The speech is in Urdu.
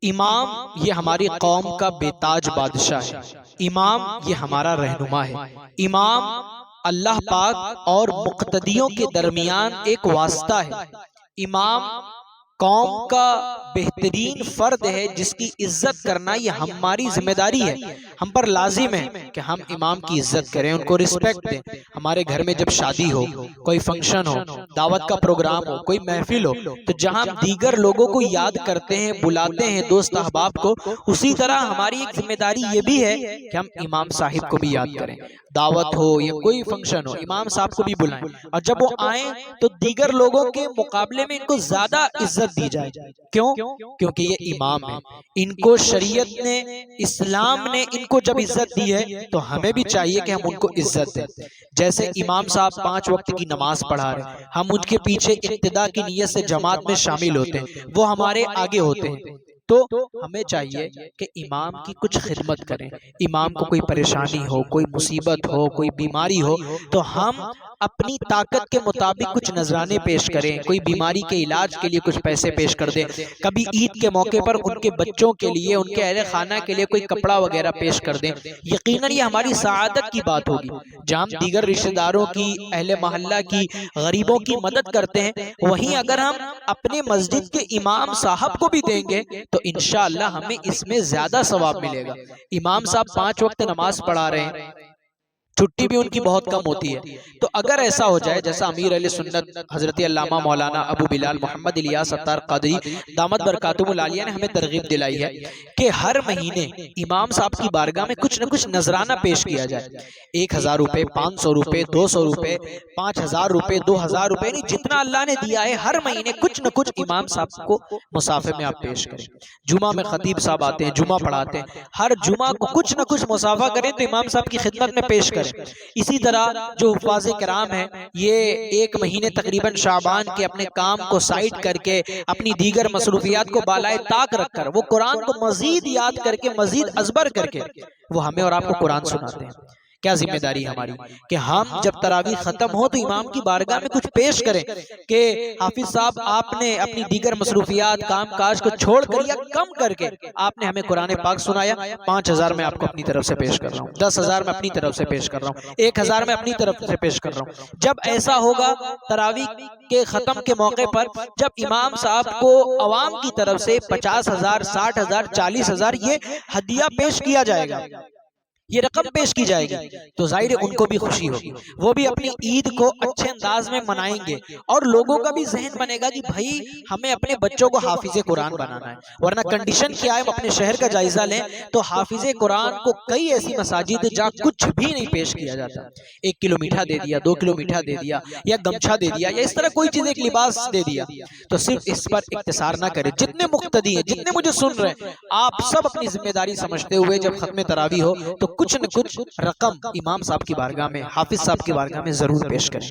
امام یہ ہماری قوم کا بے تاج بادشاہ ہے۔ امام یہ ہمارا رہنما ہے۔ امام اللہ پاک اور مقتدیوں کے درمیان ایک واسطہ ہے۔ امام قوم کا بہترین فرد ہے جس کی عزت کرنا یہ ہماری ذمہ داری ہے۔ ہم پر لازم ہے کہ ہم امام کی عزت کریں، ان کو رسپیکٹ دیں۔ ہمارے گھر میں جب شادی ہو، کوئی فنکشن ہو، دعوت کا پروگرام ہو، کوئی محفل ہو، تو جہاں ہم دیگر لوگوں کو یاد کرتے ہیں، بلاتے ہیں دوست احباب کو، اسی طرح ہماری ایک ذمہ داری یہ بھی ہے کہ ہم امام صاحب کو بھی یاد کریں۔ دعوت ہو یا کوئی فنکشن ہو، امام صاحب کو بھی بلائیں، اور جب وہ آئیں تو دیگر لوگوں کے مقابلے میں ان کو زیادہ عزت دی جائے۔ کیوں؟ کیونکہ یہ امام ہیں۔ ان کو شریعت نے، اسلام نے ان کو جب عزت دی ہے تو ہمیں بھی چاہیے کہ ہم ان کو عزت دیں۔ جیسے امام صاحب 5 وقت کی نماز پڑھا رہے، ہم ان کے پیچھے اقتداء کی نیت سے جماعت میں شامل ہوتے ہیں، وہ ہمارے آگے ہوتے ہیں، تو ہمیں چاہیے کہ امام کی کچھ خدمت کریں۔ امام کو کوئی پریشانی ہو، کوئی مصیبت ہو، کوئی بیماری ہو، تو ہم اپنی طاقت کے مطابق کچھ نذرانے پیش کریں، کوئی بیماری کے علاج کے لیے کچھ پیسے پیش کر دیں، کبھی عید کے موقع پر ان کے بچوں کے لیے، ان کے اہل خانہ کے لیے کوئی کپڑا وغیرہ پیش کر دیں۔ یقیناً یہ ہماری سعادت کی بات ہوگی۔ جہاں ہم دیگر رشتہ داروں کی، اہل محلہ کی، غریبوں کی مدد کرتے ہیں، وہیں اگر ہم اپنے مسجد کے امام صاحب کو بھی دیں گے تو انشاءاللہ ہمیں اس میں زیادہ ثواب ملے گا۔ امام صاحب 5 وقت نماز پڑھا رہے ہیں، چھٹی بھی ان کی بہت کم ہوتی ہے، تو اگر ایسا ہو جائے جیسا امیر اہل سنت حضرت علامہ مولانا ابو بلال محمد الیاس ستار قادری دامت برکاتہم العالیہ نے ہمیں ترغیب دلائی ہے کہ ہر مہینے امام صاحب کی بارگاہ میں کچھ نہ کچھ نذرانہ پیش کیا جائے۔ 1000 روپے، 500 روپے، 200 روپے، 5000 روپے، 2000 روپے، نہیں جتنا اللہ نے دیا ہے، ہر مہینے کچھ نہ کچھ امام صاحب کو مصافے میں آپ پیش کریں۔ جمعہ میں خطیب صاحب آتے ہیں، جمعہ پڑھاتے ہیں، ہر جمعہ کو کچھ نہ کچھ مصافہ کریں تو امام صاحب کی خدمت میں پیش کریں۔ اسی طرح جو حفاظ کرام ہیں، یہ 1 مہینے تقریباً شعبان کے اپنے کام کو سائٹ کر کے، اپنی دیگر مصروفیات کو بالائے طاق رکھ کر، وہ قرآن کو مزید یاد کر کے، مزید ازبر کر کے، وہ ہمیں اور آپ کو قرآن سناتے ہیں۔ کیا ذمہ داری ہماری کہ ہم جب تراویح ختم ہو تو امام کی بارگاہ میں کچھ پیش کریں کہ حافظ صاحب آپ نے اپنی دیگر مصروفیات، کام کاج کو چھوڑ کر یا کم کر کے آپ نے ہمیں قرآن پاک سنایا، 5000 میں آپ کو اپنی طرف سے پیش کر رہا ہوں، 10000 میں اپنی طرف سے پیش کر رہا ہوں، 1000 میں اپنی طرف سے پیش کر رہا ہوں۔ جب ایسا ہوگا تراویح کے ختم کے موقع پر، جب امام صاحب کو عوام کی طرف سے 50000، 60000، 40000 یہ ہدیہ پیش کیا جائے گا، یہ رقم پیش کی جائے گی، تو ظاہر ان کو بھی خوشی ہوگی، وہ بھی اپنی عید کو اچھے انداز میں منائیں گے، اور لوگوں کا بھی ذہن بنے گا کہ بھائی ہمیں اپنے بچوں کو حافظ قرآن بنانا ہے۔ ورنہ کنڈیشن کیا ہے، ہم اپنے شہر کا جائزہ لیں تو حافظ قرآن کو کئی ایسی مساجد جہاں کچھ بھی نہیں پیش کیا جاتا، 1 کلو میٹھا دے دیا، 2 کلو میٹھا دے دیا، یا گمچھا دے دیا، یا اس طرح کوئی چیز، ایک لباس دے دیا۔ تو صرف اس پر اقتصار نہ کرے، جتنے مقتدی ہیں، جتنے مجھے سن رہے ہیں، آپ سب اپنی ذمہ داری سمجھتے ہوئے جب ختم تراویح ہو تو کچھ نہ کچھ رقم امام صاحب کی بارگاہ میں، حافظ صاحب کی بارگاہ میں ضرور پیش کریں۔